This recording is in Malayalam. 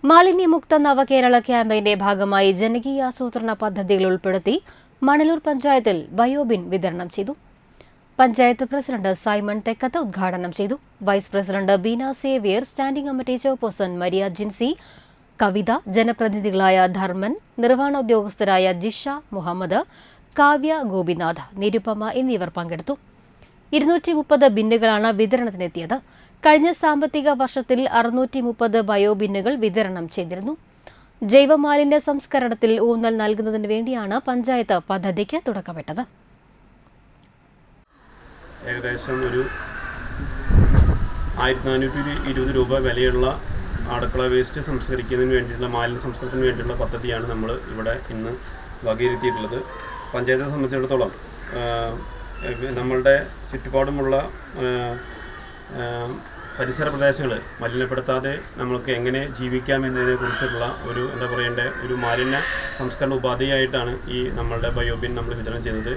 മാലിന്യമുക്ത നവകേരള ക്യാമ്പയിന്റെ ഭാഗമായി ജനകീയാസൂത്രണ പദ്ധതികൾ ഉൾപ്പെടുത്തി മണലൂർ പഞ്ചായത്തിൽ ബയോബിൻ വിതരണം ചെയ്തു. പഞ്ചായത്ത് പ്രസിഡന്റ് സൈമൺ തെക്കത്ത് ഉദ്ഘാടനം ചെയ്തു. Vice president Beena Xavier, standing committee chairperson Maria Jincy, Kavitha, ജനപ്രതിനിധികളായ ധർമ്മൻ, നിർവഹണ ഉദ്യോഗസ്ഥരായ ജിഷ മുഹമ്മദ്, കാവ്യ ഗോപിനാഥ്, നിരുപമ എന്നിവർ പങ്കെടുത്തു. 230 ബിന്നുകളാണ് വിതരണത്തിനെത്തിയത്. കഴിഞ്ഞ സാമ്പത്തിക വർഷത്തിൽ 630 ബയോബിന്നുകൾ വിതരണം ചെയ്തിരുന്നു. ജൈവമാലിന്യ സംസ്കരണത്തിൽ ഊന്നൽ നൽകുന്നതിന് വേണ്ടിയാണ് പഞ്ചായത്ത് പദ്ധതിക്ക് തുടക്കമിട്ടത്. ഏകദേശം ഒരു 1420 രൂപ വിലയുള്ള അടുക്കള വേസ്റ്റ് സംസ്കരിക്കുന്നതിന് വേണ്ടിയുള്ള മാലിന്യ സംസ്കരണത്തിന് വേണ്ടിയുള്ള പദ്ധതിയാണ് നമ്മൾ ഇവിടെ ഇന്ന് വകയിരുത്തിയിട്ടുള്ളത്. പഞ്ചായത്തിനെ സംബന്ധിച്ചിടത്തോളം നമ്മളുടെ ചുറ്റുപാടുമുള്ള പരിസര പ്രദേശങ്ങൾ മലിനപ്പെടുത്താതെ നമ്മൾക്ക് എങ്ങനെ ജീവിക്കാം എന്നതിനെക്കുറിച്ചുള്ള ഒരു മാലിന്യ സംസ്കരണ ഉപാധിയായിട്ടാണ് ഈ നമ്മളുടെ ബയോബിൻ നമ്മൾ വിതരണം ചെയ്യുന്നത്.